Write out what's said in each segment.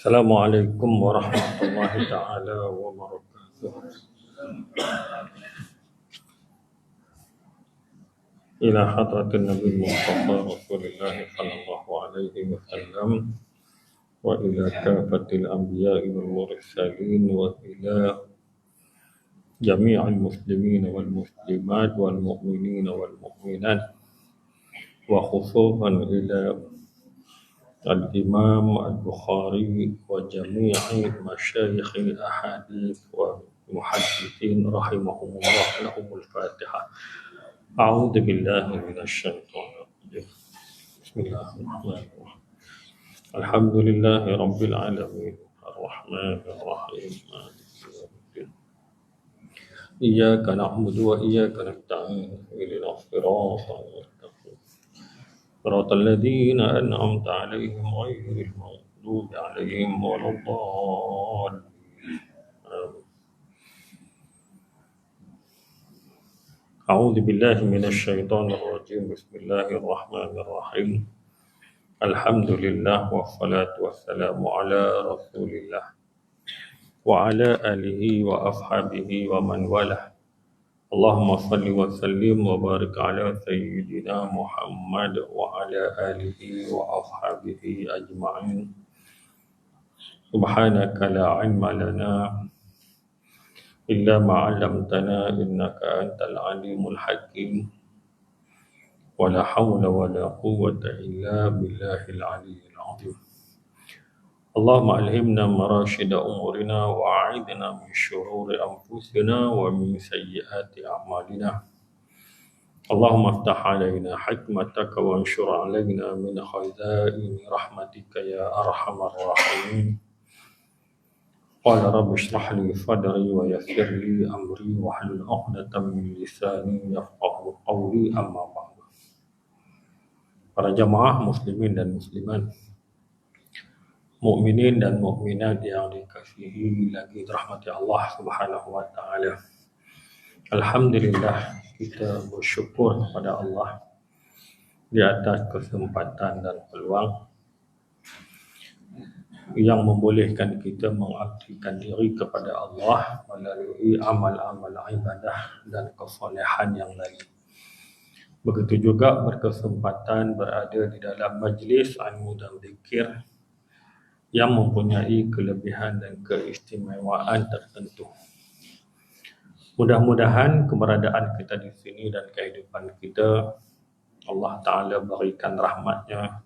Assalamualaikum warahmatullahi taala wabarakatuh. Ila hadratin Nabi Mustafa Rasulullah sallallahu alaihi wasallam wa ila kafatil anbiya'i wal mursalin wa ila jami'il muslimin wal muslimat wal mu'minin wal mu'minat wa khususan ila الإمام البخاري وجميع مشايخ الأحاديث والمحدثين رحمهم الله لهم الفاتحة. أعوذ بالله من الشيطان الرجيم. بسم الله الرحمن الرحيم. الحمد لله رب العالمين الرحمن الرحيم مالك يوم الدين. إياك نعبد وإياك نستعين اهدنا الصراط المستقيم صراط الذين أنعمت عليهم غير المغضوب عليهم ولا الضالين. أعوذ بالله من الشيطان الرجيم. بسم الله الرحمن الرحيم. الحمد لله والصلاة والسلام على رسول الله وعلى آله وأصحابه ومن والاه. اللهم صل وسلم وبارك على سيدنا محمد وعلى آله وأصحابه أجمعين. سبحانك لا علم لنا إلا ما علمتنا إنك أنت العليم الحكيم ولا حول ولا قوة إلا بالله العلي العظيم. اللهم ألهمنا مراشد أمورنا وأعذنا من شرور أنفسنا ومن سيئات أعمالنا. اللهم افتح علينا حكمتك وانشر علينا من خزائن رحمتك يا أرحم الراحمين. قال رب اشرح لي صدري ويسر لي أمري واحلل عقدة من لساني يفقه قولي. أما بعد. Para jamaah muslimin dan muslimat, mukminin dan mukminat yang dikasihi lagi dirahmati Allah Subhanahu wa taala. Alhamdulillah, kita bersyukur kepada Allah di atas kesempatan dan peluang yang membolehkan kita mengabdikan diri kepada Allah melalui amal-amal ibadah dan kesolehan yang lain. Begitu juga berkesempatan berada di dalam majlis ilmu dan zikir yang mempunyai kelebihan dan keistimewaan tertentu. Mudah-mudahan keberadaan kita di sini dan kehidupan kita, Allah Ta'ala berikan rahmatnya,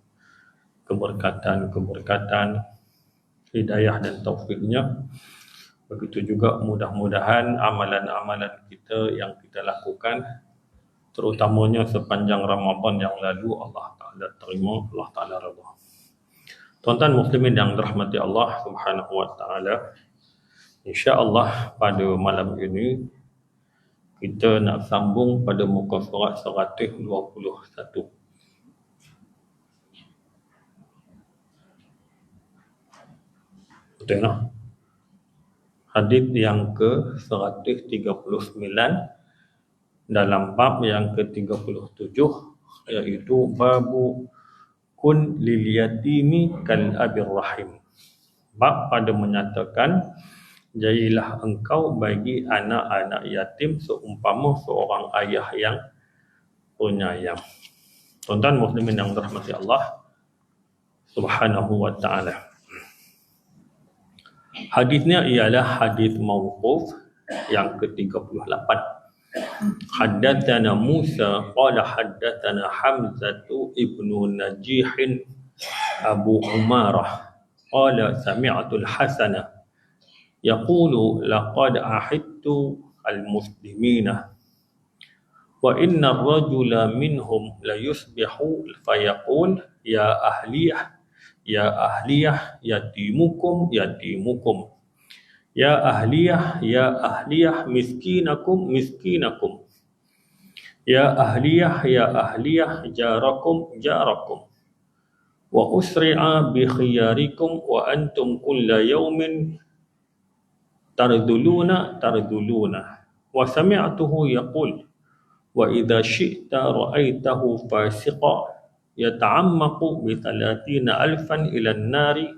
keberkatan, hidayah dan taufiknya. Begitu juga mudah-mudahan amalan-amalan kita yang kita lakukan, terutamanya sepanjang Ramadan yang lalu, Allah Ta'ala terima, Allah Ta'ala redha. Tuan-tuan muslimin yang dirahmati Allah Subhanahu wa taala, insya-Allah pada malam ini kita nak sambung pada muka surat 121. Betul tak? Hadis yang ke-139 dalam bab yang ke-37, iaitu babu kun lil yatimi kal abir rahim. Bab pada menyatakan jadilah engkau bagi anak-anak yatim seumpama seorang ayah yang penyayang. Tuan-tuan muslimin yang dirahmati Allah Subhanahu wa taala. Hadisnya ialah hadis mauquf yang ke-38. Haddatsana Musa qala haddatsana Hamzatu ibnu Najih Abu Umarah qala sami'tu al-Hasana yaqulu laqad ahidtu al-muslimina wa inna ar-rajula minhum la yusbihu fayaqul ya ahliyah yatimukum ya ahliyah miskinakum ya ahliyah jarakum wa usri'a bi khiyarikum wa antum kulla yawmin tarduluna wa sami'tuhu yaqul wa idha syi'ta ra'aitahu fasiqa yata'ammaqu bi 30,000 ila an-nari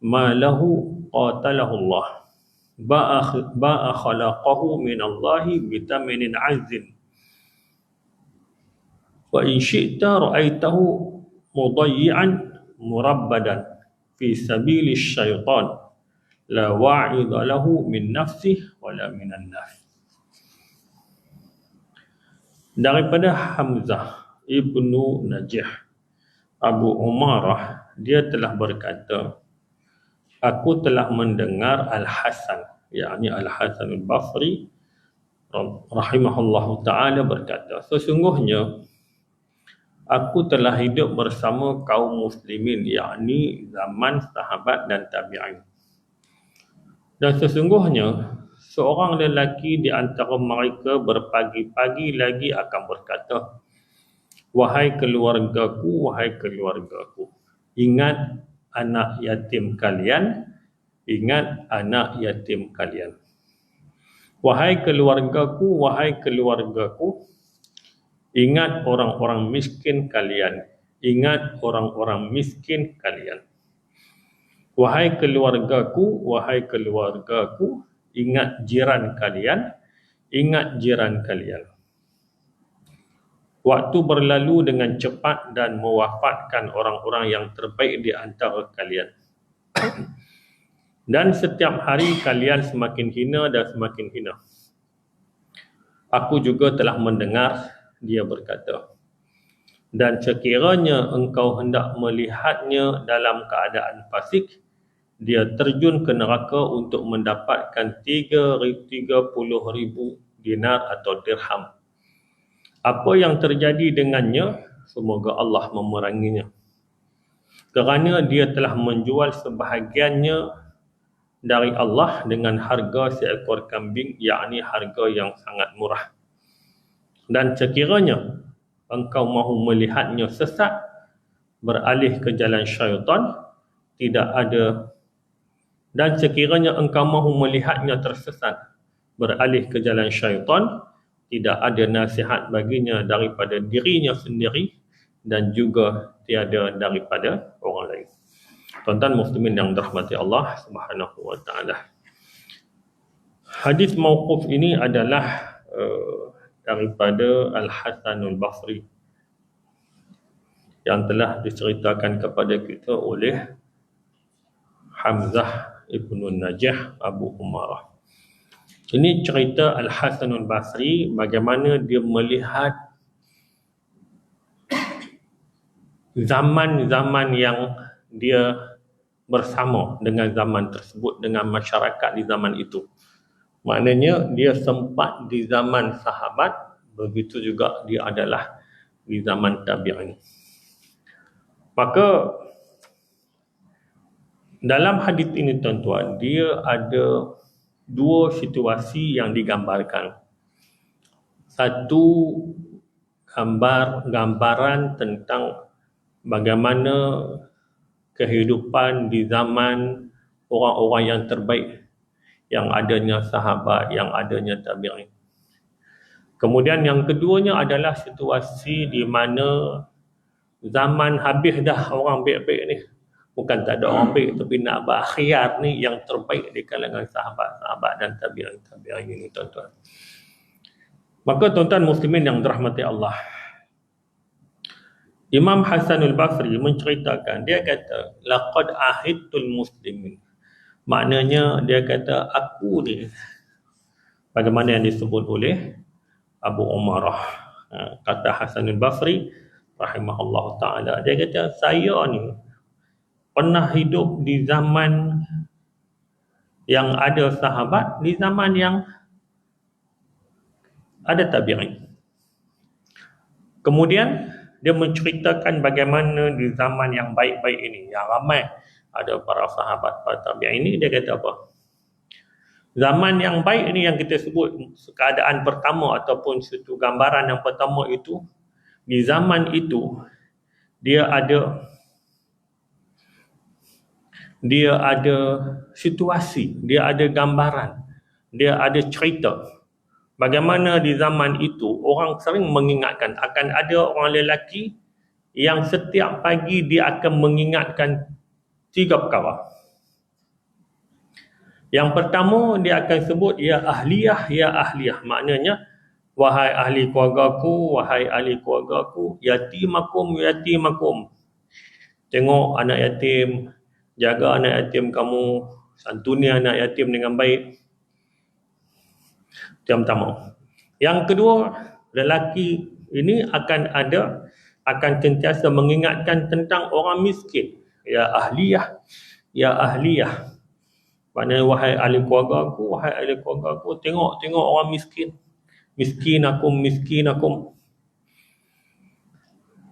ma lahu qatalahu Allah ba'a khalaqahu min Allahi bitamanin azin wa in syi'ta ra'aitahu mudayyi'an murabbadan fi sabili syaitan la wa'idha lahu min nafsihi wala minan nas. Daripada Hamzah ibnu Najih Abu Umarah, dia telah berkata, aku telah mendengar Al-Hasan, yakni Al-Hasan Al-Basri rahimahullahu ta'ala berkata, sesungguhnya aku telah hidup bersama kaum muslimin, yakni zaman sahabat dan tabi'in. Dan sesungguhnya seorang lelaki di antara mereka berpagi-pagi lagi akan berkata, wahai keluargaku, wahai keluargaku, ingat anak yatim kalian, ingat anak yatim kalian. Wahai keluargaku, wahai keluargaku, ingat orang-orang miskin kalian, ingat orang-orang miskin kalian. Wahai keluargaku, wahai keluargaku, ingat jiran kalian, ingat jiran kalian. Waktu berlalu dengan cepat dan mewafatkan orang-orang yang terbaik di antara kalian. Dan setiap hari kalian semakin hina dan semakin hina. Aku juga telah mendengar dia berkata, dan sekiranya engkau hendak melihatnya dalam keadaan fasik, dia terjun ke neraka untuk mendapatkan 30,000 dinar atau dirham. Apa yang terjadi dengannya, semoga Allah memeranginya. Kerana dia telah menjual sebahagiannya dari Allah dengan harga seekor kambing, yakni harga yang sangat murah. Dan sekiranya engkau mahu melihatnya sesat, beralih ke jalan syaitan, tidak ada. Dan sekiranya engkau mahu melihatnya tersesat, beralih ke jalan syaitan, tidak ada nasihat baginya daripada dirinya sendiri dan juga tiada daripada orang lain. Tuan-tuan muslimin yang dirahmati Allah Subhanahu wa taala. Hadis mauquf ini adalah daripada Al-Hasan Al-Basri yang telah diceritakan kepada kita oleh Hamzah ibnu Najih Abu Umarah. Ini cerita Al-Hasan Al-Basri bagaimana dia melihat zaman-zaman yang dia bersama dengan zaman tersebut, dengan masyarakat di zaman itu. Maknanya dia sempat di zaman sahabat, begitu juga dia adalah di zaman tabi'in. Maka dalam hadis ini tuan-tuan, dia ada dua situasi yang digambarkan. Satu, gambaran tentang bagaimana kehidupan di zaman orang-orang yang terbaik, yang adanya sahabat, yang adanya tabi'in. Kemudian yang keduanya adalah situasi di mana zaman habis dah orang baik-baik ni. Bukan tak ada orang baik, tapi nak berakhir ni yang terbaik di kalangan sahabat-sahabat dan tabi'in ini tuan-tuan. Maka tuan-tuan muslimin yang dirahmati Allah, Imam Hasan Al-Basri menceritakan, dia kata, laqad ahidtul muslimin. Maknanya dia kata, aku ni, bagaimana yang disebut oleh Abu Umarah, kata Hasan Al-Basri rahimahullah ta'ala, dia kata, saya ni pernah hidup di zaman yang ada sahabat, di zaman yang ada tabi'in. Kemudian dia menceritakan bagaimana di zaman yang baik-baik ini, yang ramai ada para sahabat, para tabi'in ini, dia kata apa? Zaman yang baik ini yang kita sebut keadaan pertama ataupun satu gambaran yang pertama itu, di zaman itu dia ada situasi, dia ada gambaran, dia ada cerita. Bagaimana di zaman itu orang sering mengingatkan, akan ada orang lelaki yang setiap pagi dia akan mengingatkan 3 perkara. Yang pertama dia akan sebut ya ahliyah, ya ahliyah. Maknanya wahai ahli keluargaku, wahai ahli keluargaku, yatimakum, yatimakum. Tengok anak yatim, jaga anak yatim kamu, santuni anak yatim dengan baik. Yang pertama. Yang kedua, lelaki ini akan sentiasa mengingatkan tentang orang miskin. Ya ahliyah, ya ahliyah. Maknanya wahai ahli keluarga aku, wahai ahli keluarga aku, tengok orang miskin. Miskin akum, miskin akum.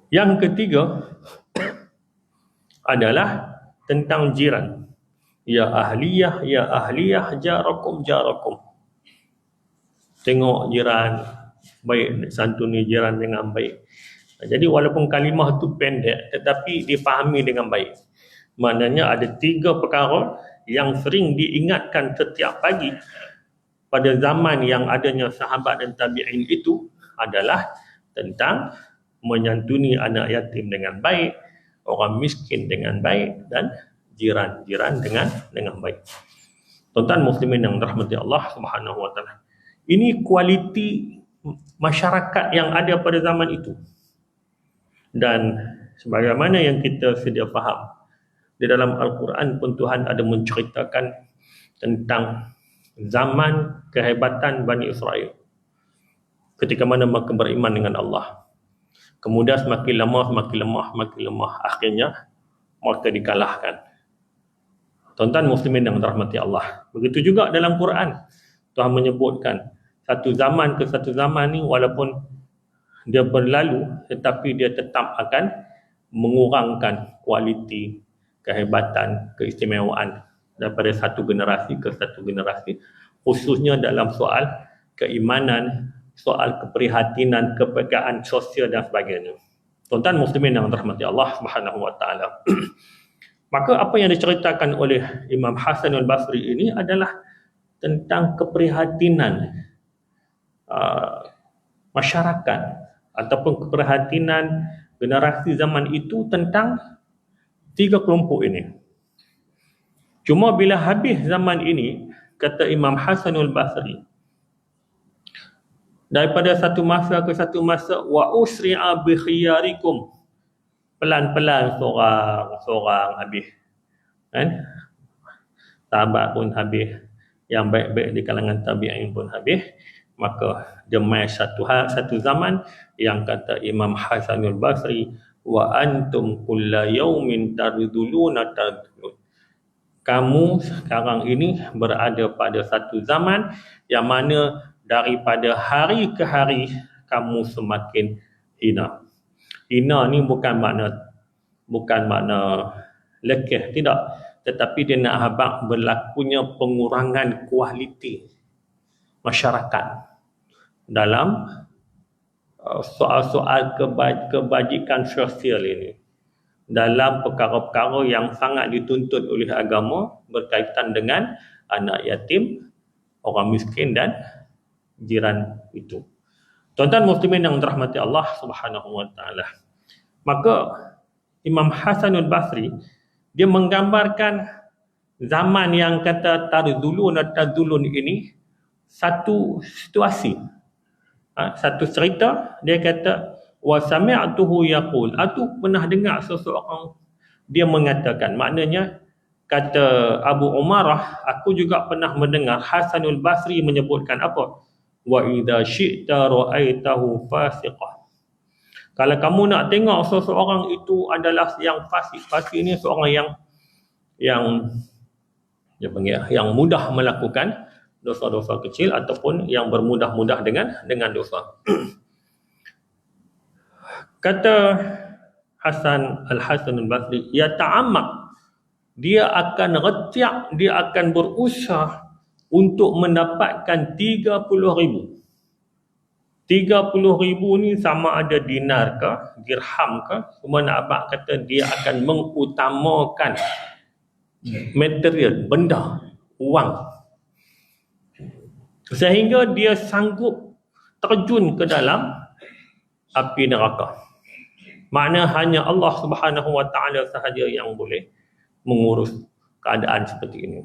Yang ketiga adalah tentang jiran. Ya ahliyah, jarakum, jarakum. Tengok jiran, baik, santuni jiran dengan baik. Jadi walaupun kalimah itu pendek, tetapi dipahami dengan baik. Maknanya ada 3 perkara yang sering diingatkan setiap pagi pada zaman yang adanya sahabat dan tabi'in itu adalah tentang menyantuni anak yatim dengan baik, orang miskin dengan baik, dan jiran-jiran dengan baik. Tuan-tuan muslimin yang dirahmati Allah Subhanahu wa taala. Ini kualiti masyarakat yang ada pada zaman itu. Dan sebagaimana yang kita sedia faham, di dalam Al-Quran pun Tuhan ada menceritakan tentang zaman kehebatan Bani Israel ketika mana mereka beriman dengan Allah. Kemudian semakin lemah, akhirnya mereka dikalahkan. Tuan-tuan muslimin yang dirahmati Allah, begitu juga dalam Quran Tuhan menyebutkan satu zaman ke satu zaman ni walaupun dia berlalu, tetapi dia tetap akan mengurangkan kualiti, kehebatan, keistimewaan daripada satu generasi ke satu generasi, khususnya dalam soal keimanan, soal keprihatinan, kepekaan sosial dan sebagainya. Tuan-tuan muslimin yang dirahmati Allah Subhanahu wa taala. Maka apa yang diceritakan oleh Imam Hasan al-Basri ini adalah tentang keprihatinan masyarakat ataupun keprihatinan generasi zaman itu tentang 3 kelompok ini. Cuma bila habis zaman ini, kata Imam Hasan al-Basri, daripada satu masa ke satu masa, wa usri'a bi khiyarikum, pelan-pelan seorang habis, kan? Sahabat pun habis, yang baik-baik di kalangan tabi'in pun habis. Maka dia mai satu zaman yang kata Imam Hasan al-Basri, wa antum kulla yaumin tarduluna tardulun. Kamu sekarang ini berada pada satu zaman yang mana daripada hari ke hari kamu semakin hina. Hina ni bukan makna lekeh, tidak, tetapi dia nak habaq berlakunya pengurangan kualiti masyarakat dalam soal-soal kebajikan sosial ini, dalam perkara-perkara yang sangat dituntut oleh agama berkaitan dengan anak yatim, orang miskin dan jiran itu. Tuan-tuan muslimin yang dirahmati Allah Subhanahu wa taala. Maka Imam Hasan al-Basri dia menggambarkan zaman yang kata tardulun ini satu situasi, satu cerita. Dia kata wa sami'tuhu yaqul, aku pernah dengar seseorang dia mengatakan, maknanya kata Abu Umarah, aku juga pernah mendengar Hasanul Basri menyebutkan apa? Wa idza syi'ta ra'aitahu fasiqah. Kalau kamu nak tengok seseorang itu adalah yang fasik. Fasik ini seorang yang mudah melakukan dosa-dosa kecil ataupun yang bermudah-mudah dengan dosa. Kata Hasan al-Basri, ya ta'ammak, dia akan retiak, dia akan berusaha untuk mendapatkan 30,000. 30,000 ni sama ada dinar ke, dirham ke, cuma nak abang kata dia akan mengutamakan material, benda, wang, sehingga dia sanggup terjun ke dalam api neraka. Makna hanya Allah Subhanahu wa taala sahaja yang boleh mengurus keadaan seperti ini.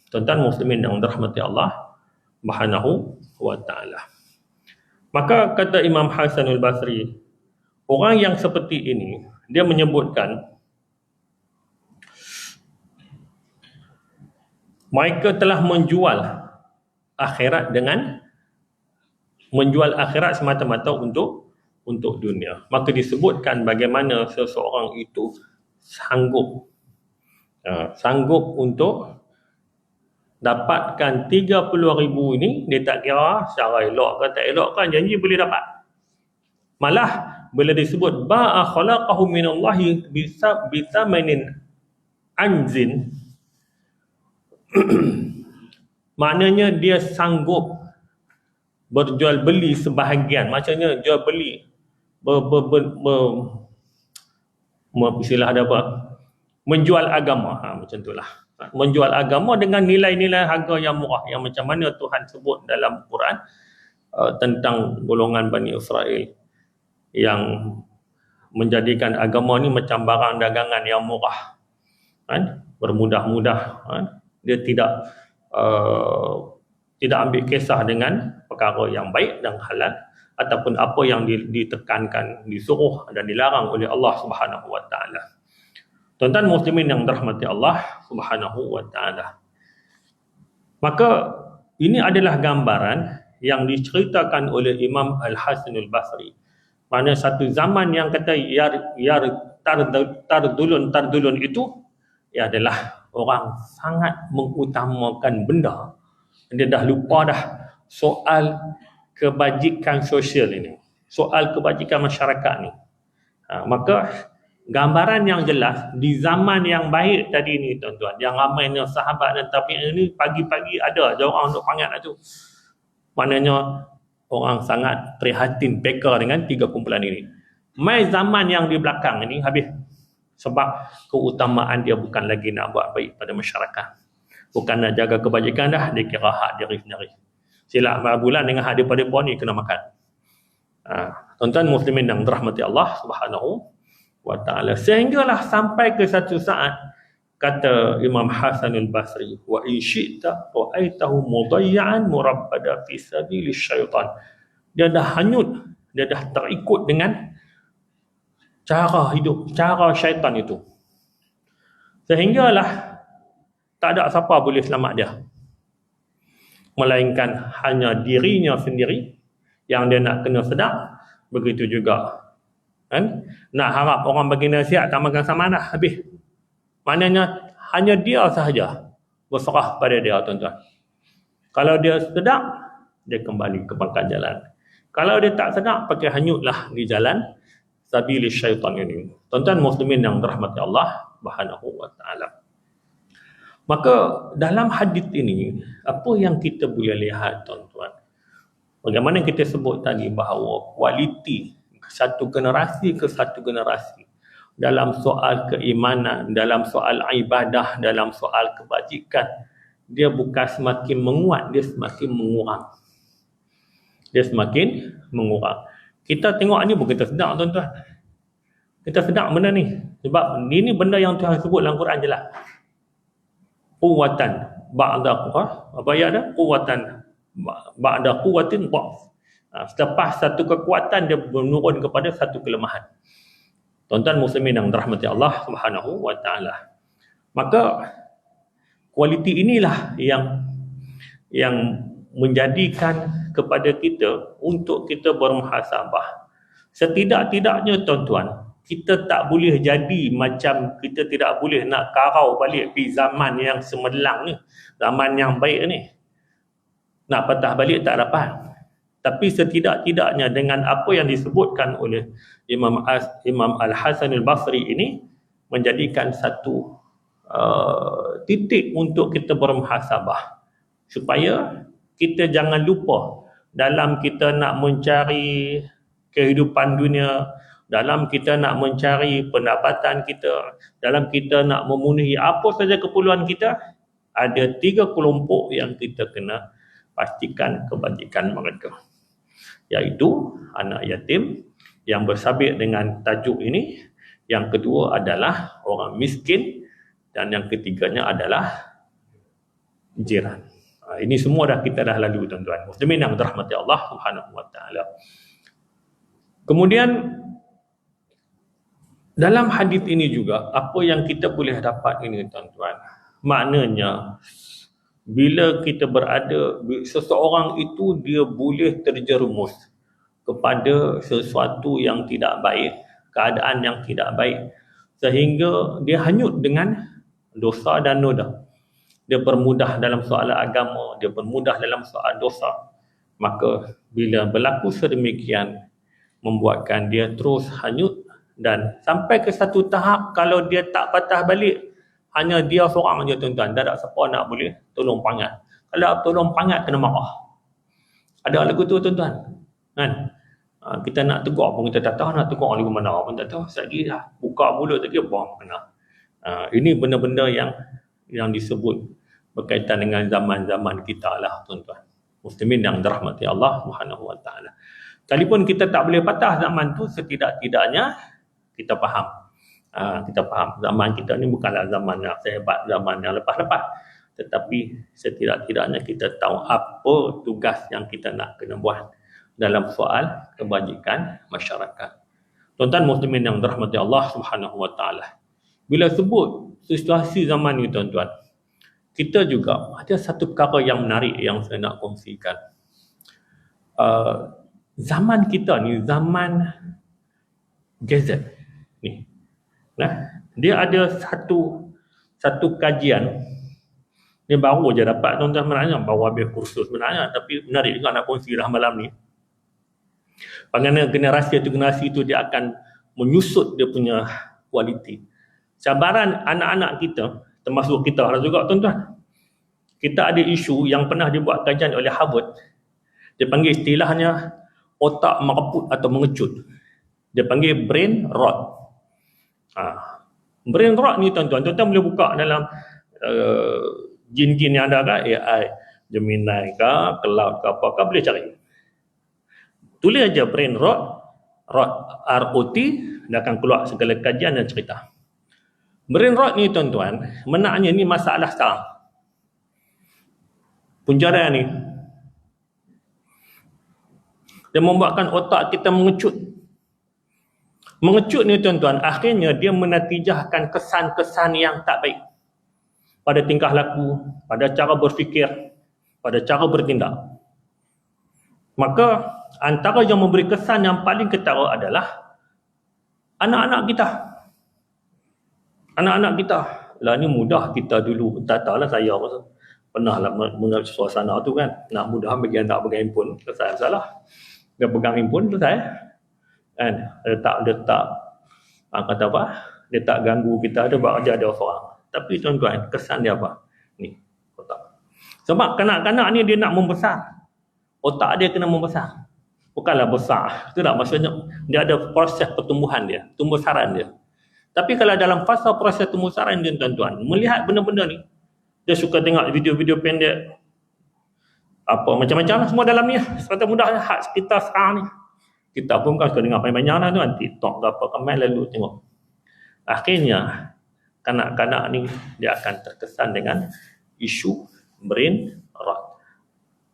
Tuan-tuan muslimin yang dirahmati Allah Subhanahu wa ta'ala. Maka kata Imam Hasanul Basri, orang yang seperti ini, dia menyebutkan mereka telah menjual akhirat dengan menjual akhirat semata-mata untuk dunia. Maka disebutkan bagaimana seseorang itu sanggup untuk dapatkan 30,000 ini. Dia tak kira secara elok ke tak elok kan, janji boleh dapat. Malah bila disebut ba'a khalaqahu minallahi bisamanin anzin, maknanya dia sanggup berjual beli sebahagian, maksudnya jual beli istilah ada apa, menjual agama, macam itulah, menjual agama dengan nilai-nilai harga yang murah, yang macam mana Tuhan sebut dalam Quran tentang golongan Bani Israel yang menjadikan agama ni macam barang dagangan yang murah, kan, bermudah-mudah, kan? Dia tidak ambil kisah dengan perkara yang baik dan halal ataupun apa yang ditekankan, disuruh dan dilarang oleh Allah Subhanahu wa taala. Tuan-tuan muslimin yang dirahmati Allah Subhanahu wa taala. Maka ini adalah gambaran yang diceritakan oleh Imam Al-Hasanul Basri. Mana satu zaman yang kata tardulun itu adalah orang sangat mengutamakan benda. Dia dah lupa dah soal kebajikan sosial ini, soal kebajikan masyarakat ni. Maka gambaran yang jelas di zaman yang baik tadi ni tuan-tuan, yang ramainya sahabat dan tabi'in ni, pagi-pagi ada orang untuk pangat tu. Maknanya orang sangat prihatin, peka dengan 3 kumpulan ini. Mai zaman yang di belakang ini habis. Sebab keutamaan dia bukan lagi nak buat baik pada masyarakat, bukan nak jaga kebajikan dah, dia kira hak diri sendiri. Silap bulan dengan hak depa-depa ni kena makan. Tuan-tuan muslimin yang dirahmati Allah Subhanahu wa ta'ala. Sehinggalah sampai ke satu saat, kata Imam Hasanul Basri, wa in syi'ta ra'aitahu mudayyan murabbada fi sabilis syaitan. Dia dah hanyut, dia dah terikut dengan cara hidup, cara syaitan itu. Sehinggalah tak ada siapa boleh selamat dia, melainkan hanya dirinya sendiri yang dia nak kena sedar. Begitu juga, kan? Nak harap orang bagi nasihat tak makan sama dah, habis. Maknanya hanya dia sahaja berserah pada dia, tuan-tuan. Kalau dia sedar, dia kembali ke pangkat jalan. Kalau dia tak sedar, pakai hanyutlah di jalan sabilis syaitan ini. Tuan-tuan muslimin yang dirahmati Allah Subhanahu wa ta'ala. Maka dalam hadis ini, apa yang kita boleh lihat, tuan-tuan, bagaimana kita sebut tadi bahawa kualiti satu generasi ke satu generasi dalam soal keimanan, dalam soal ibadah, dalam soal kebajikan, dia bukan semakin menguat, dia semakin mengurang. Dia semakin mengurang. Kita tengok ni pun kita sedar, tuan-tuan. Kita sedar benda ni. Sebab ini benda yang Tuhan sebut dalam Quran je lah. Quwwatan ba'da quwwah. Apa ayat dia? Quwwatan ba'da quwwatin dha'f. Selepas satu kekuatan, dia menurun kepada satu kelemahan. Tuan-tuan muslimin yang dirahmati Allah Subhanahu wa ta'ala. Maka kualiti inilah yang menjadikan kepada kita untuk kita bermuhasabah. Setidak-tidaknya, tuan-tuan, kita tak boleh jadi macam, kita tidak boleh nak karau balik di zaman yang cemerlang ni, zaman yang baik ni. Nak patah balik tak dapat. Tapi setidak-tidaknya dengan apa yang disebutkan oleh Imam Al-Hasanul Basri ini, menjadikan satu titik untuk kita bermuhasabah, supaya kita jangan lupa dalam kita nak mencari kehidupan dunia, dalam kita nak mencari pendapatan kita, dalam kita nak memenuhi apa saja keperluan kita, ada 3 kelompok yang kita kena pastikan kebajikan mereka, iaitu anak yatim yang bersabit dengan tajuk ini, yang kedua adalah orang miskin, dan yang ketiganya adalah jiran. Ini semua kita dah lalu tuan-tuan. Muslimin yang dirahmati Allah Subhanahu wa taala. Kemudian dalam hadis ini juga apa yang kita boleh dapat ini tuan-tuan. Maknanya bila kita berada, seseorang itu dia boleh terjerumus kepada sesuatu yang tidak baik, keadaan yang tidak baik, sehingga dia hanyut dengan dosa dan noda. Dia bermudah dalam soal agama, dia bermudah dalam soal dosa. Maka bila berlaku sedemikian, membuatkan dia terus hanyut, dan sampai ke satu tahap kalau dia tak patah balik, hanya dia seorang je tuan-tuan, tak ada siapa nak boleh tolong pangat. Kalau tolong pangat kena marah. Ada lagu tu tuan-tuan kan? Kita nak tegur pun kita tak tahu nak tegur lagu mana pun tak tahu. Sekali dah buka mulut lagi bom kena. Ini benda-benda yang disebut berkaitan dengan zaman-zaman kita lah tuan-tuan. Muslimin yang dirahmati Allah Subhanahu wa taala. Sekalipun kita tak boleh patah zaman tu, setidak-tidaknya kita faham. Kita faham zaman kita ni bukanlah zaman yang sehebat zaman yang lepas-lepas, tetapi setidak-tidaknya kita tahu apa tugas yang kita nak kena buat dalam soal kebajikan masyarakat. Tuan-tuan muslimin yang dirahmati Allah Subhanahu wa taala. Bila sebut situasi zaman ni tuan-tuan, kita juga ada satu perkara yang menarik yang saya nak kongsikan. Zaman kita ni zaman gadget ni. Dia ada satu kajian. Dia baru je dapat tuan-tuan sebenarnya, baru habis kursus sebenarnya, tapi menarik juga nak kongsi lah malam ni. Bagaimana generasi itu dia akan menyusut dia punya kualiti. Cabaran anak-anak kita, termasuk kita juga tuan-tuan. Kita ada isu yang pernah dibuat kajian oleh Harvard. Dia panggil istilahnya otak mereput atau mengecut. Dia panggil brain rot. Brain rot ni tuan-tuan boleh buka dalam jin-jin yang ada kan, AI, Gemini ke, Cloud ke apa ke, boleh cari. Tulis aja brain rot, ROT, dia akan keluar segala kajian dan cerita. Brain rot ni tuan-tuan, menaknya ni masalah sekarang. Punjara ni dia membuatkan otak kita mengecut. Mengecut ni tuan-tuan, akhirnya dia menatijahkan kesan-kesan yang tak baik pada tingkah laku, pada cara berfikir, pada cara bertindak. Maka antara yang memberi kesan yang paling ketara adalah anak-anak kita. Anak-anak kita. Lah ni mudah kita dulu, tak tahulah saya pernah lah mengenal suasana tu kan. Nak mudah bagi anak pegang handphone, selesai salah. Dia pegang handphone tu saya. Kan, dia tak kata apa, dia tak ganggu kita, dia buat kerja ada orang. Tapi tuan-tuan, kesan dia apa? Ni, otak. Sebab kanak-kanak ni dia nak membesar, otak dia kena membesar, bukanlah besar, itu tak maksudnya. Dia ada proses pertumbuhan dia, tumbuh-saran dia. Tapi kalau dalam fasa proses tumbuh-saran dia tuan-tuan, melihat benda-benda ni, dia suka tengok video-video pendek, apa macam-macam lah semua dalam ni, serta mudah hak kita sekarang ni. Kita pun kan suka dengar banyak-banyak lah tuan, TikTok ke apa, main lalu tengok. Akhirnya, kanak-kanak ni dia akan terkesan dengan isu brain rot,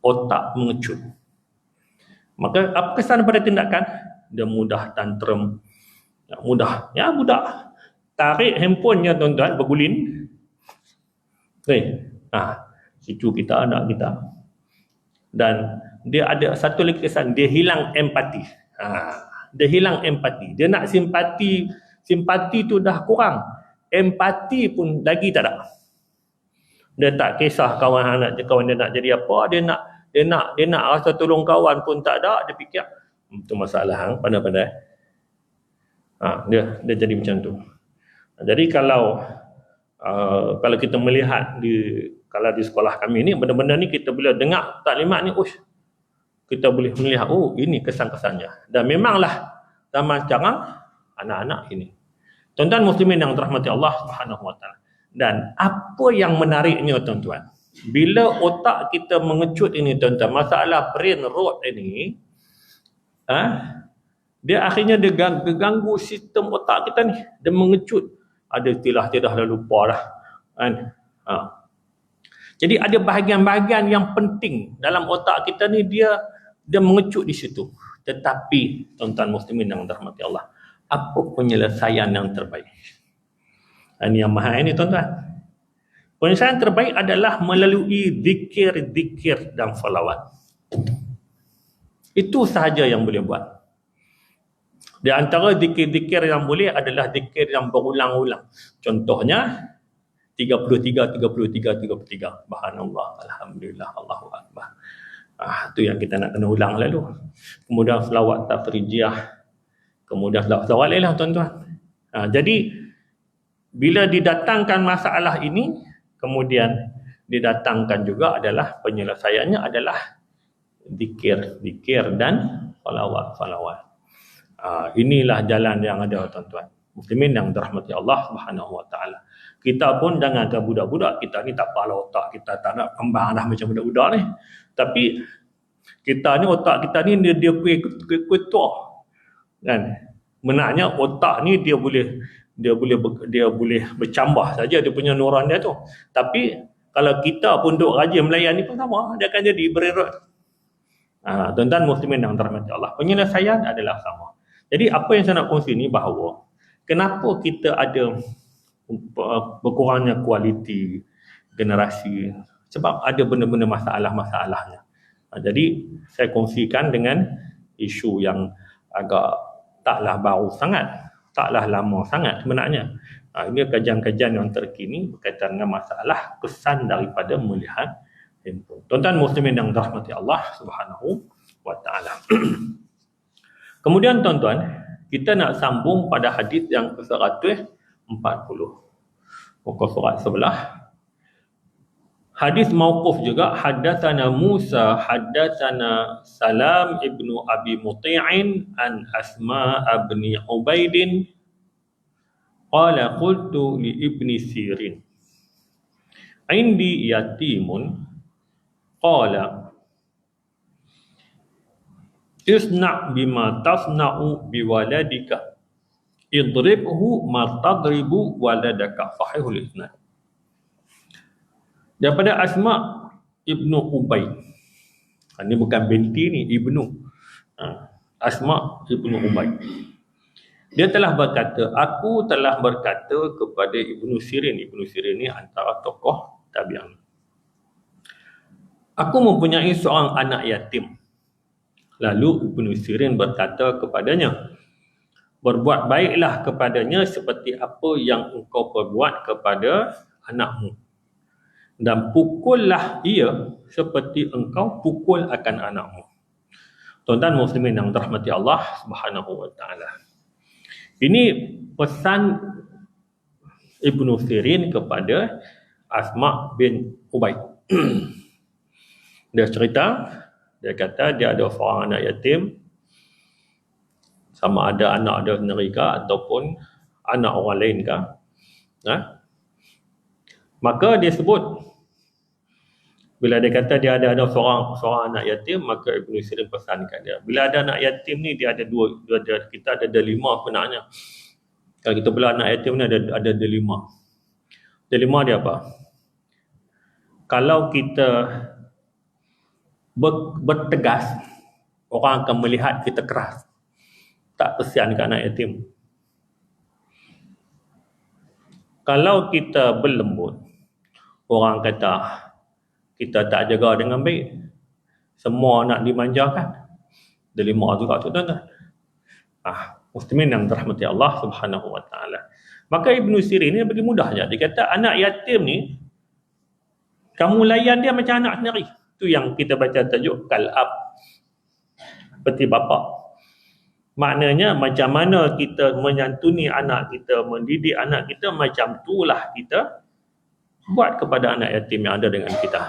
otak mengecut. Maka apa kesan pada tindakan? Dia mudah tantrum, mudah budak tarik handphonenya tuan-tuan, bergulin. Situ kita, anak kita. Dan dia ada satu lagi kesan, dia hilang empati. Dia hilang empati. Dia nak simpati tu dah kurang. Empati pun lagi tak ada. Dia tak kisah kawan dia nak jadi apa, dia nak rasa tolong kawan pun tak ada, dia fikir itu masalah pandai-pandai. Dia jadi macam tu. Jadi kalau kita melihat kalau di sekolah kami ni, benda-benda ni kita boleh dengar taklimat ni, kita boleh melihat, ini kesan-kesannya. Dan memanglah zaman sekarang anak-anak ini. Tuan-tuan muslimin yang dirahmati Allah Subhanahu wa taala. Dan apa yang menariknya tuan-tuan, bila otak kita mengecut ini tuan-tuan, masalah brain rot ini, dia akhirnya dia ganggu sistem otak kita ni. Dia mengecut. Ada istilah dia dah lupa dah. Kan? Jadi ada bahagian-bahagian yang penting dalam otak kita ni dia mengecut di situ. Tetapi tuan-tuan muslimin yang dirahmati Allah, apa penyelesaian yang terbaik? Ini yang mahal ni tuan-tuan. Penyelesaian terbaik adalah melalui zikir-zikir dan salawat. Itu sahaja yang boleh buat. Di antara zikir-zikir yang boleh adalah zikir yang berulang-ulang. Contohnya 33, 33, 33. Subhanallah, Alhamdulillah, Allahu Akbar. Itu yang kita nak kena ulang lalu. Kemudian selawat tafrijiyah. Kemudian selawat lain lah tuan-tuan. Jadi, bila didatangkan masalah ini, kemudian didatangkan juga adalah penyelesaiannya adalah zikir dan salawat. Inilah jalan yang ada tuan-tuan muslimin yang dirahmati Allah Subhanahu Wa Taala. Kita pun jangankan budak-budak, kita ni tak apalah otak kita tak nak kembang dah macam budak-budak ni. Tapi kita ni otak kita ni dia ketua. Kan? Benarnya otak ni dia boleh bercambah saja dia punya nuran dia tu. Tapi kalau kita pun duk rajin melayan ni pun sama, dia akan jadi bererot. Tuan-tuan muslimin yang dirahmati Allah, penyelesaian adalah sama. Jadi apa yang saya nak kongsi ni bahawa kenapa kita ada berkurangnya kualiti generasi, sebab ada benda-benda masalah-masalahnya. Jadi saya kongsikan dengan isu yang agak taklah baru sangat, taklah lama sangat sebenarnya. Ini kajian-kajian yang terkini berkaitan dengan masalah kesan daripada melihat handphone. Tuan-tuan muslimin yang dirahmati Allah Subhanahu Wa Taala. Kemudian tuan-tuan, kita nak sambung pada hadis yang ke-140. Muka surat sebelah. Hadis mauquf juga, haddatsana Musa, haddatsana Salam ibnu Abi Muti'in an Asma ibni Ubaidin qala qultu li ibni Sirin indi yatimun qala isna' bima tasna'u biwaladika idribhu ma tadribu waladaka. Sahihul isnad. Daripada Asma ibnu Ubaid. Ini bukan binti ni, ibnu. Asma ibnu Ubaid. Dia telah berkata, aku telah berkata kepada Ibnu Sirin. Ibnu Sirin ni antara tokoh tabi'in. Aku mempunyai seorang anak yatim. Lalu Ibnu Sirin berkata kepadanya, berbuat baiklah kepadanya seperti apa yang engkau perbuat kepada anakmu. Dan pukullah ia seperti engkau pukul akan anakmu. Tuan-tuan muslimin yang dirahmati Allah Subhanahu Wa Taala. Ini pesan Ibnu Sirin kepada Asma bin Ubaid. Dia cerita, dia kata dia ada seorang anak yatim, sama ada anak dia sendiri ke ataupun anak orang lain ke. Maka dia sebut, bila dia kata dia ada seorang anak yatim, maka Ibnu Sirin pesan kat dia, bila ada anak yatim ni dia ada dua kita ada 5 sebenarnya. Kalau kita belah anak yatim ni ada 5. Ada 5 dia apa? Kalau kita bertegas, orang akan melihat kita keras, tak kesian ke anak yatim. Kalau kita berlembut, orang kata kita tak jaga dengan baik, semua nak dimanjakan. Ada 5 juga tu tuan-tuan. Muslimin yang dirahmati Allah Subhanahu Wa Taala. Maka Ibnu Sirin ni bagi mudah je. Dia kata anak yatim ni kamu layan dia macam anak sendiri. Itu yang kita baca tajuk kalab, seperti bapa. Maknanya macam mana kita menyantuni anak kita, mendidik anak kita, macam itulah kita buat kepada anak yatim yang ada dengan kita.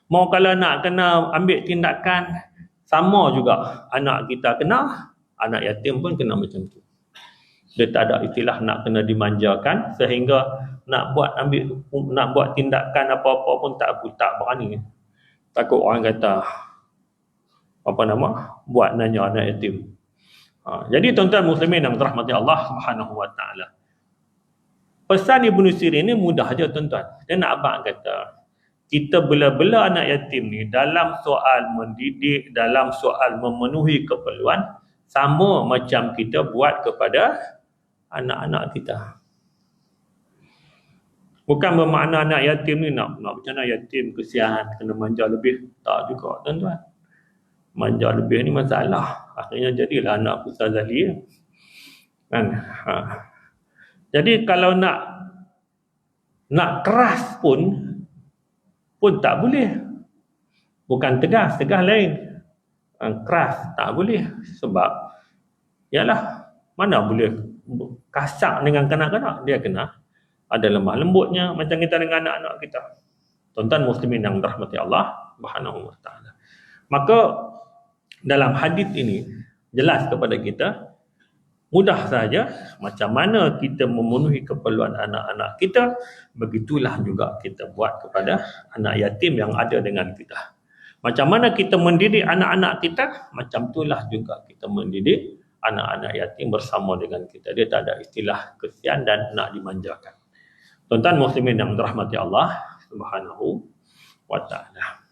Mau kalau nak kena ambil tindakan, sama juga anak kita kena, anak yatim pun kena macam tu. Dia tak ada istilah nak kena dimanjakan sehingga nak buat tindakan apa-apa pun tak berani. Takut orang kata buat nanya anak yatim. Jadi tuan-tuan muslimin yang dirahmati Allah Subhanahu Wa Taala, pesan Ibnu Sirin ni mudah aja tuan-tuan. Dia nak abang kata, kita bela-bela anak yatim ni dalam soal mendidik, dalam soal memenuhi keperluan, sama macam kita buat kepada anak-anak kita. Bukan bermakna anak yatim ni nak macam anak yatim kesian, kena manja lebih. Tak juga tuan-tuan. Manja lebih ni masalah. Akhirnya jadilah anak Ustaz Ali. Kan? Jadi kalau nak keras pun tak boleh. Bukan tegas lain. Keras tak boleh. Sebab yalah, mana boleh kasar dengan kanak-kanak. Dia kena ada lemah lembutnya macam kita dengan anak-anak kita. Tuan-tuan muslimin yang dirahmati Allah Subhanahu wa taala. Maka dalam hadis ini jelas kepada kita mudah saja macam mana kita memenuhi keperluan anak-anak kita, begitulah juga kita buat kepada anak yatim yang ada dengan kita. Macam mana kita mendidik anak-anak kita, macam itulah juga kita mendidik anak-anak yatim bersama dengan kita. Dia tak ada istilah kesian dan nak dimanjakan. Tuan-tuan muslimin yang dirahmati Allah Subhanahu wa taala.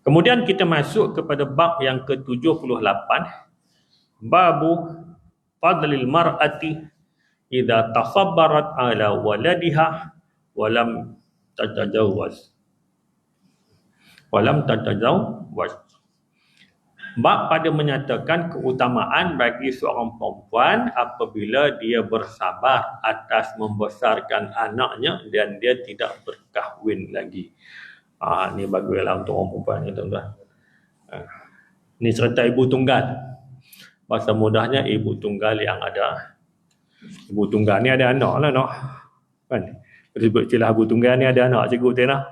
Kemudian kita masuk kepada bab yang ke-78, babu fadlil mar'ati idza tasabbarat ala waladiha wa lam tatajawwaz. Bab pada menyatakan keutamaan bagi seorang perempuan apabila dia bersabar atas membesarkan anaknya dan dia tidak berkahwin lagi. Ni baguslah untuk orang perempuan ni tuan-tuan. Ni cerita ibu tunggal. Bahasa mudahnya ibu tunggal yang ada. Ibu tunggal ni ada anak lah noh. Kan? Disebut istilah ibu tunggal ni ada anak cikgu Tena.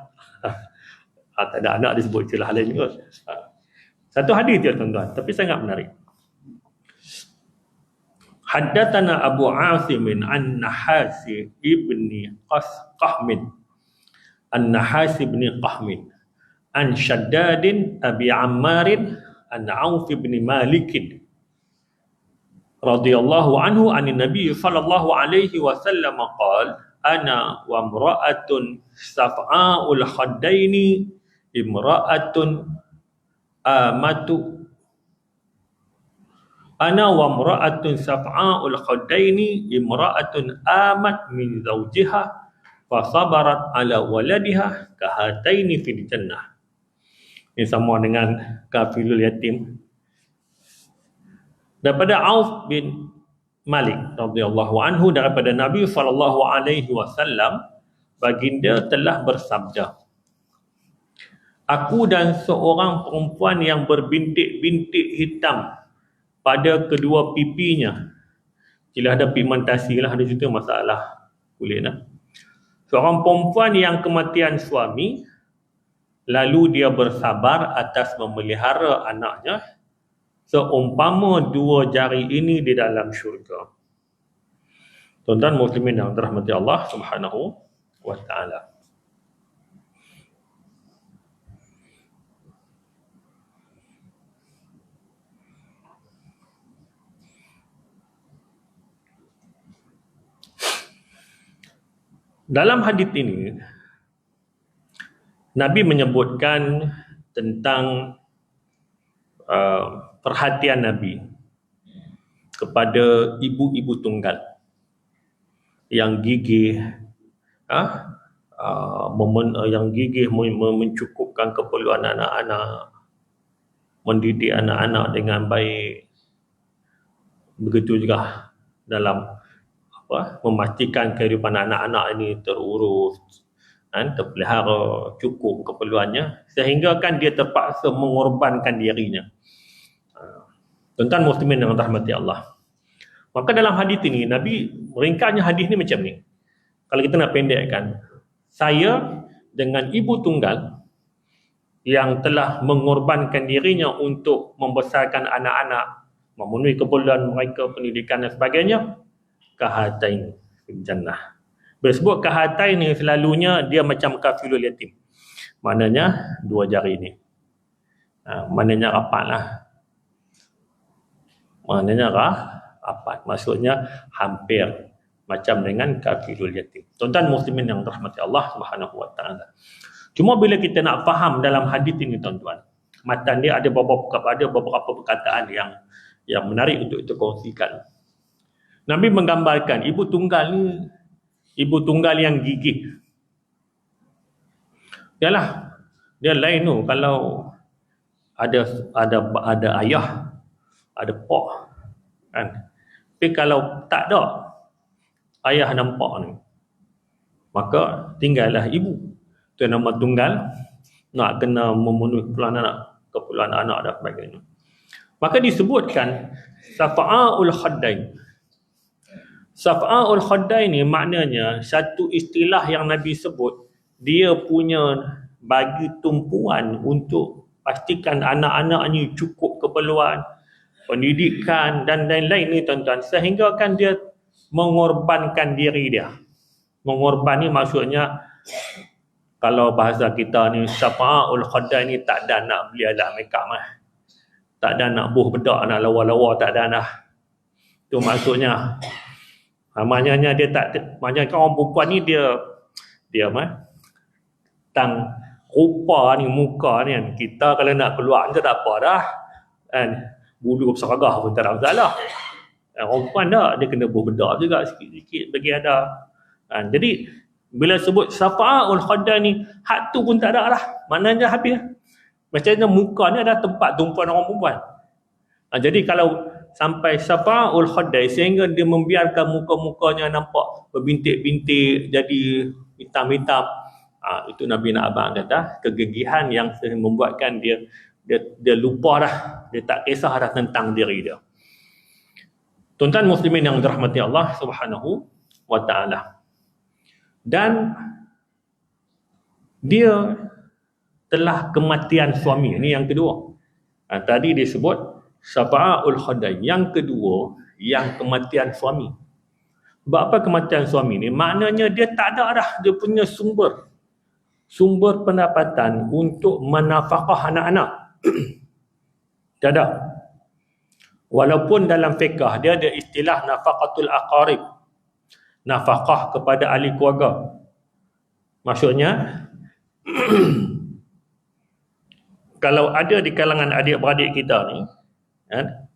Tak ada anak disebut istilah lain kot. Satu hadis dia tuan-tuan, tapi sangat menarik. Haddatsana Abu Asim an-Nahas ibni Qahmin. An-Nahas ibni Qahmin. An Shaddadin Abi Ammarin an Auf ibn Malik radhiyallahu anhu anin Nabi sallallahu alaihi wasallam qala ana wa imra'atun saf'a'ul khaddaini imra'atun amatu ana wa imra'atun saf'a'ul khaddaini imra'atun amat min zawjiha fa sabarat ala waladiha kahataini fil jannah. Ini sama dengan kafilul yatim daripada Auf bin Malik radhiyallahu anhu daripada Nabi sallallahu alaihi wasallam, baginda telah bersabda, aku dan seorang perempuan yang berbintik-bintik hitam pada kedua pipinya. Bila ada pigmentasi lah di situ, masalah kulit lah. Seorang perempuan yang kematian suami, lalu dia bersabar atas memelihara anaknya, seumpama dua jari ini di dalam syurga. Tuan-tuan muslimin yang dirahmati Allah Subhanahu wa taala. Dalam hadis ini Nabi menyebutkan tentang perhatian Nabi kepada ibu-ibu tunggal yang gigih, mencukupkan keperluan anak-anak, mendidik anak-anak dengan baik. Begitu juga dalam memastikan kehidupan anak-anak ini terurus, terpelihara, cukup keperluannya, sehingga kan dia terpaksa mengorbankan dirinya. Tuan-tuan muslimin yang dirahmati Allah. Maka dalam hadis ini Nabi meringkasnya hadis ini macam ni. Kalau kita nak pendekkan, saya dengan ibu tunggal yang telah mengorbankan dirinya untuk membesarkan anak-anak, memenuhi keperluan mereka, pendidikan dan sebagainya, kahatain fil jannah. Bersebut kahatain ni selalunya dia macam kafilul yatim. Maknanya dua jari ni. Maknanya rapat lah. Maknanya rapat. Maksudnya hampir macam dengan kafilul yatim. Tuan-tuan muslimin yang dirahmati Allah Subhanahu wa taala. Cuma bila kita nak faham dalam hadis ini tuan-tuan, matan dia ada beberapa perkataan yang menarik untuk kita kongsikan. Nabi menggambarkan ibu tunggal ni ibu tunggal yang gigih. Yalah, dia lain tu kalau ada ayah, ada pak, kan. Tapi kalau tak ada ayah dan pak ni, maka tinggallah ibu. Itu nama tunggal, nak kena memenuhi keperluan anak dan sebagainya. Maka disebutkan safa'ul khaddain. Safa'ul khaddain ni maknanya satu istilah yang Nabi sebut, dia punya bagi tumpuan untuk pastikan anak-anaknya cukup keperluan pendidikan dan lain-lain ni tuan-tuan, sehingga kan dia mengorbankan diri dia. Mengorban ni maksudnya kalau bahasa kita ni safa'ul khaddain ni tak ada nak beli alat makeup tak ada nak buh bedak, nak lawa-lawa, tak ada dah. Tu maksudnya. Maknanya dia tak, maknanya orang perempuan ni dia tang rupa ni, muka ni kan, kita kalau nak keluar ni tak apa dah kan, bulu berseragah pun tak ada masalah. Orang perempuan tak, dia kena buh bedak juga sikit-sikit bagi ada kan. Jadi bila sebut safa'ul khaddain ni, hak tu pun tak ada lah, maknanya habis. Macamnya muka ni ada tempat tumpuan orang perempuan. Jadi kalau sampai safa'ul khaddain sehingga dia membiarkan muka-mukanya nampak berbintik-bintik, jadi hitam-hitam, itu Nabi nak abang kata kegigihan yang membuatkan dia lupa dah, dia tak kisah dah tentang diri dia. Tuan-tuan muslimin yang dirahmati Allah Subhanahu wa taala. Dan dia telah kematian suami. Ini yang kedua. Tadi disebut safa'ul khaddain. Yang kedua, yang kematian suami. Sebab apa kematian suami ni? Maknanya dia tak ada dah dia punya sumber pendapatan untuk menafkah anak-anak. Tak ada. Walaupun dalam fiqh dia ada istilah nafaqatul aqarib. Nafkah kepada ahli keluarga. Maksudnya kalau ada di kalangan adik-beradik kita ni kan,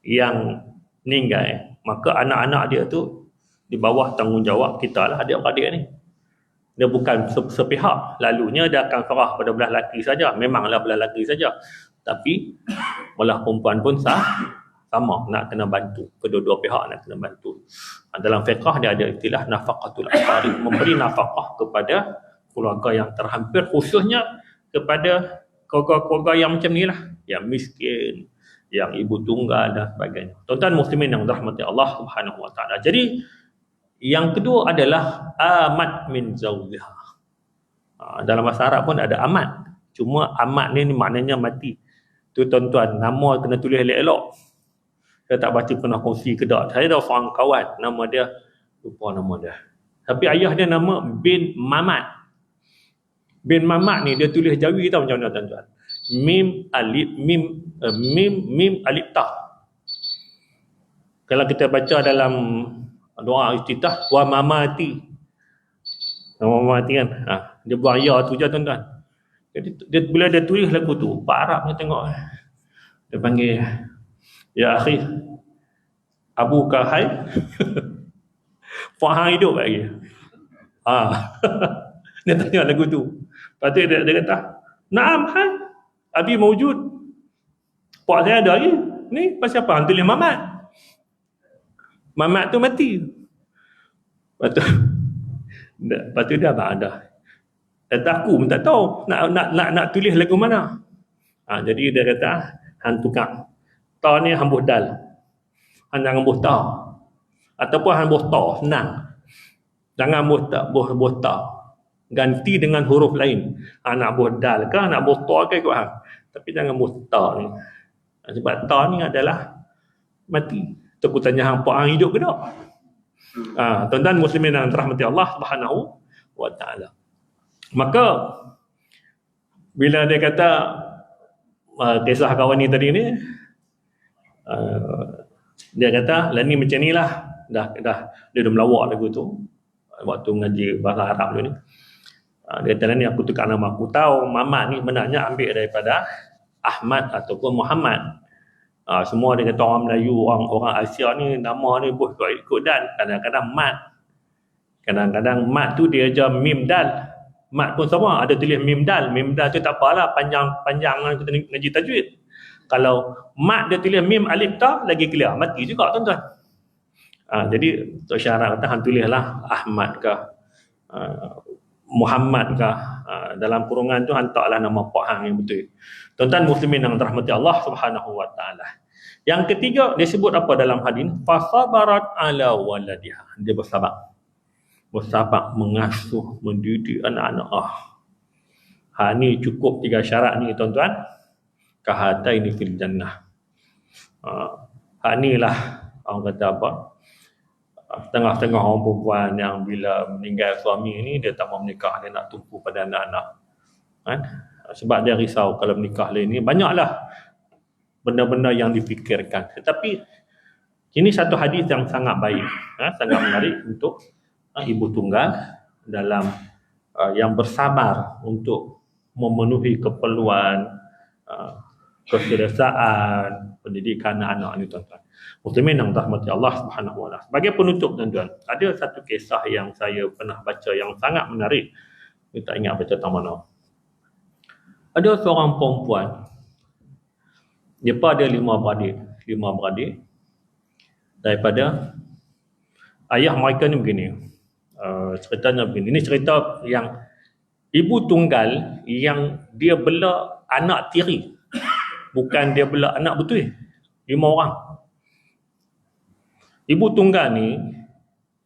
yang meninggal, maka anak-anak dia tu di bawah tanggungjawab kita lah, adik-beradik ni. Dia bukan sepihak. Lalunya dia akan serah pada belah lelaki saja. Memanglah belah lelaki saja. Tapi belah perempuan pun sama, nak kena bantu. Kedua-dua pihak nak kena bantu. Dalam fiqh dia ada istilah nafaqatul aqarib, memberi nafkah kepada keluarga yang terhampir, khususnya kepada keluarga-keluarga yang macam ni lah, yang miskin, yang ibu tunggal dan sebagainya. Tuan-tuan muslimin yang dirahmati Allah Subhanahu wa taala. Jadi yang kedua adalah amat min zawjiha. Dalam bahasa Arab pun ada amat. Cuma amat ni maknanya mati. Tu tuan-tuan, nama kena tulis elok-elok. Saya tak baca pernah kongsi ke tak. Saya ada seorang kawan, nama dia, lupa nama dia. Tapi ayah dia nama bin Mamat. Bin Mamat ni dia tulis Jawi tau macam mana tuan-tuan. Mim alif ta. Kalau kita baca dalam doa iftitah, wa mamati. Mamati kan. Dia buang ya tu je tuan-tuan. Jadi bila dia tulis lagu tu, Pak Arabnya tengok. Dia panggil, ya akhi, Abu Kahai. Faham hidup lagi. Dia tanya lagu tu. Lepas tu dia kata, naam hai, Abi mawjud. Pak saya ada lagi. Ni pasal apa? Tulis Mamat. Mamat tu mati. Lepas tu dia abang ada. Kata aku pun tak tahu nak tulis lagu mana. Jadi dia kata, hang tukar. Ta ni hang buh dal. Hang jangan buh ta. Ataupun hang buh ta, senang. Jangan buh ta. Ganti dengan huruf lain. Nak buh dal ke, nak buh ta ke ikut hang. Tapi jangan buh ta ni. Sebab ta ni adalah mati. Aku tanya hang pak hang hidup ke tak? Tuan-tuan muslimin yang dirahmati Allah Subhanahu wa taala. Maka bila dia kata kisah kawan ni tadi ni, dia kata lah ni macam ni lah, dah dia dah melawak lagu tu waktu mengaji bahasa Arab dulu ni. Dia kata ni aku tukar nama. Aku tahu Mamat ni benarnya ambil daripada Ahmad ataupun Muhammad. Semua dia kata orang Melayu, orang Asia ni nama ni buat ikut dan kadang-kadang mat. Kadang-kadang mat tu dia aja mim dal. Mat pun sama, ada tulis mim dal. Mim dal tu tak apalah, panjang kita ngaji tajwid. Kalau mat dia tulis mim alif ta, lagi clear, mati juga tuan-tuan. Jadi Tok Syarah kata hang tulislah Ahmad ke Muhammad ke, dalam kurungan tu hantarlah nama pak hang yang betul. Tuan-tuan muslimin yang dirahmati Allah Subhanahu wa taala. Yang ketiga dia sebut apa dalam hadis? Fasabarat ala waladiha. Dia bersabar. Bersabar mengasuh, mendidik anak-anak. Ni cukup 3 syarat ni tuan-tuan. Kahataini fil jannah. Ni lah orang kata apa? Setengah-setengah orang perempuan yang bila meninggal suami ni dia tak mau menikah, dia nak tumpu pada anak-anak. Sebab dia risau kalau menikah lain ni. Banyaklah benda-benda yang difikirkan. Tetapi ini satu hadis yang sangat baik, sangat menarik untuk ibu tunggal dalam yang bersabar untuk memenuhi keperluan keselesaan pendidikan anak-anak ni tuan-tuan. Muslimin yang dirahmati Allah Subhanahu wa taala. Sebagai penutup tuan-tuan, ada satu kisah yang saya pernah baca yang sangat menarik. Saya tak ingat baca tang mana. Ada seorang perempuan, dia ada 5 beradik. Daripada ayah mereka ni begini. Ceritanya begini. Ini cerita yang ibu tunggal yang dia bela anak tiri. Bukan dia bela anak betul. 5 orang. Ibu tunggal ni,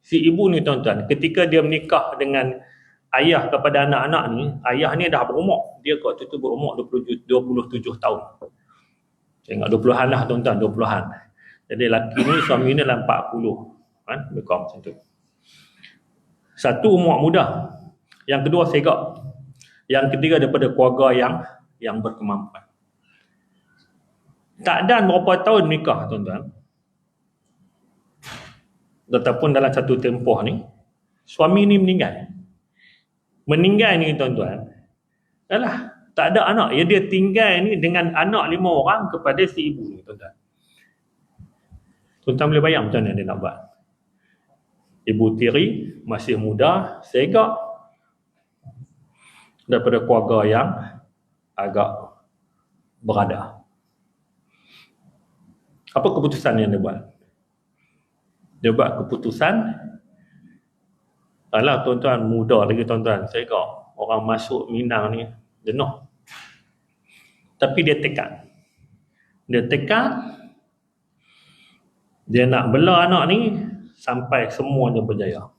si ibu ni tuan-tuan, ketika dia menikah dengan ayah kepada anak-anak ni, ayah ni dah berumur. Dia waktu tu berumur 27 tahun. Saya ingat 20-an lah tuan-tuan, 20-an. Jadi lelaki ni, suami ni dalam 40. Lebih kurang macam tu. Satu umur muda. Yang kedua segak. Yang ketiga daripada keluarga yang berkemampuan. Tak ada berapa tahun nikah tuan-tuan. Ataupun dalam satu tempoh ni, suami ni meninggal. Meninggal ni tuan-tuan, adalah tak ada anak. Ya, dia tinggal ni dengan anak 5 orang kepada si ibu ni tuan-tuan. Tuan-tuan boleh bayang macam mana dia nak buat. Ibu tiri masih muda, segak, daripada keluarga yang agak berada. Apa keputusan yang dia buat? Dia buat keputusan, alah tuan-tuan, muda lagi tuan-tuan, segak, orang masuk Minang ni jenuh. Tapi dia tekad. Dia nak bela anak ni sampai semuanya berjaya.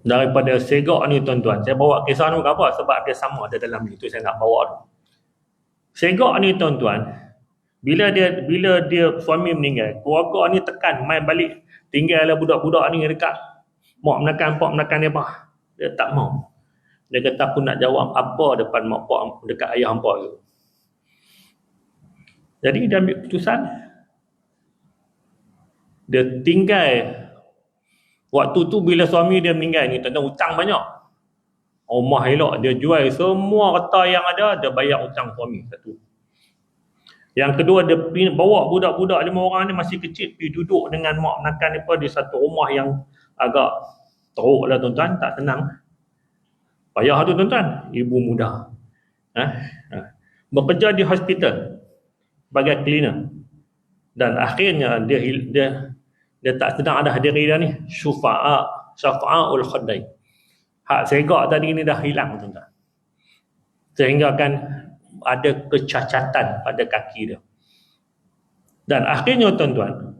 Daripada segak ni tuan-tuan, saya bawa kisah ni apa? Sebab dia sama ada dalam ni, tu saya nak bawa tu. Segak ni tuan-tuan, bila dia suami meninggal, keluarga ni tekan mai balik, tinggallah budak-budak ni dekat mak menakan pak menakan dia apa. Dia tak mau. Dia kata aku nak jawab apa depan mak pak dekat ayah hangpa tu. Jadi dia ambil keputusan, dia tinggal. Waktu tu bila suami dia meninggal ni tuan-tuan, hutang banyak. Rumah elok, dia jual semua harta yang ada, dia bayar hutang suami satu. Yang kedua, dia bawa budak-budak 5 orang ni masih kecil, pergi duduk dengan mak menakan mereka di satu rumah yang agak teruk lah tuan-tuan, tak senang. Payah tu tuan-tuan, ibu muda. Bekerja di hospital sebagai cleaner. Dan akhirnya dia tak sedang ada hadiri dah ni. Syafa'ul khaddai. Hak segak tadi ni dah hilang tuan-tuan. Sehingga kan ada kecacatan pada kaki dia. Dan akhirnya tuan-tuan,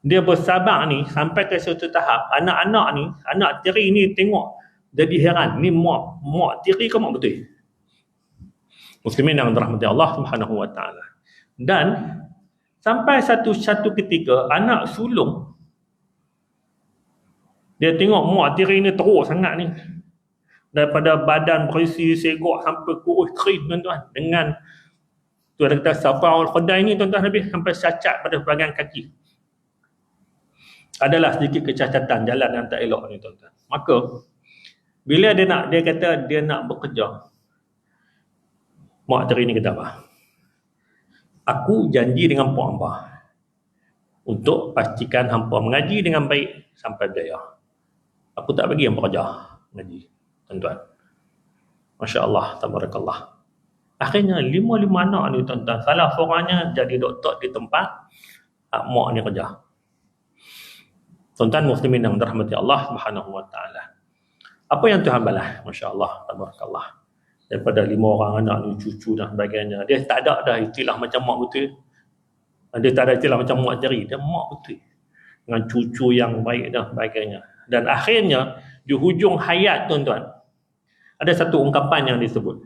dia bersabar ni sampai ke suatu tahap, anak tiri ni tengok jadi heran, ni mak tiri ke mak betul? Muslimin yang dirahmati Allah Subhanahu wa taala. Dan sampai satu ketika anak sulung dia tengok mak tiri ni teruk sangat ni. Daripada badan berisi segak sampai kurus kering tuan-tuan, dengan tu ada kata safa'ul khaddai ni tuan-tuan, habis sampai cacat pada bahagian kaki. Adalah sedikit kecacatan jalan yang tak elok ni tuan-tuan. Maka Bila dia kata dia nak bekerja, mak teri ni kata apa? Aku janji dengan puak hangpa untuk pastikan hangpa mengaji dengan baik sampai berjaya. Aku tak bagi hangpa kerja mengaji, tuan-tuan. Masya Allah, tabarakallah. Akhirnya 5 anak ni, tuan-tuan, salah seorangnya jadi doktor di tempat mak ni kerja. Tuan-tuan muslimin yang dirahmati Allah Subhanahu wa taala. Apa yang Tuhan balas? Masya Allah, tabarakallah. Daripada 5 orang anak ni, cucu dan sebagainya, dia tak ada dah istilah macam mak betul. Dia tak ada istilah macam mak teri, dia mak betul. Dengan cucu yang baik dan sebagainya. Dan akhirnya di hujung hayat, tuan-tuan, ada satu ungkapan yang disebut.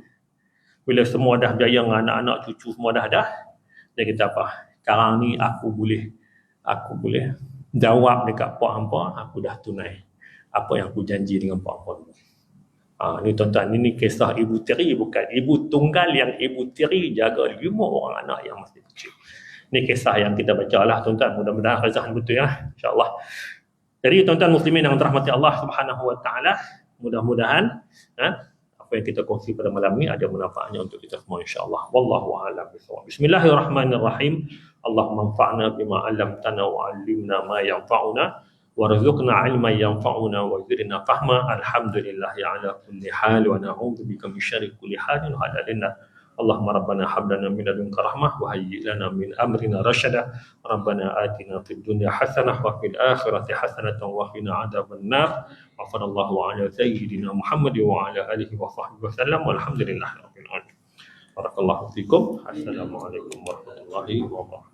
Bila semua dah berjaya dengan anak-anak, cucu semua dah, dia kata apa? Sekarang ni aku boleh jawab dekat puak hangpa, aku dah tunai apa yang aku janji dengan puak hangpa dulu. Ni tuan-tuan, ini kisah ibu tiri, bukan ibu tunggal yang ibu tiri jaga 5 orang anak yang masih kecil. Ini kisah yang kita baca lah, tuan-tuan. Mudah-mudahan kisah betul ya, insya-Allah. Jadi tuan-tuan muslimin yang dirahmati Allah Subhanahu wa taala, mudah-mudahan apa yang kita kongsi pada malam ni ada manfaatnya untuk kita semua, insya-Allah. Wallahu a'lam bishawab. Bismillahirrahmanirrahim. Allahumma anfa'na bima 'allamtana wa 'allimna ma yanfa'una warzuqna 'ilman yanfa'una wa zidna fahma. Alhamdulillahi 'ala kulli hal wa na'udzubika min syarri kulli halin wa hadalina. Allahumma rabbana hab lana min ladunka rahmah wa hayyi lana min amrina rasyada. Rabbana atina fid dunya hasanah wa fil akhirati hasanatan wa qina adzabannar. Wa sallallahu ala sayyidina Muhammad wa ala alihi wa sahbihi wasallam. Walhamdulillahirabbil alamin. Barakallahu fikum. Assalamualaikum warahmatullahi wabarakatuh.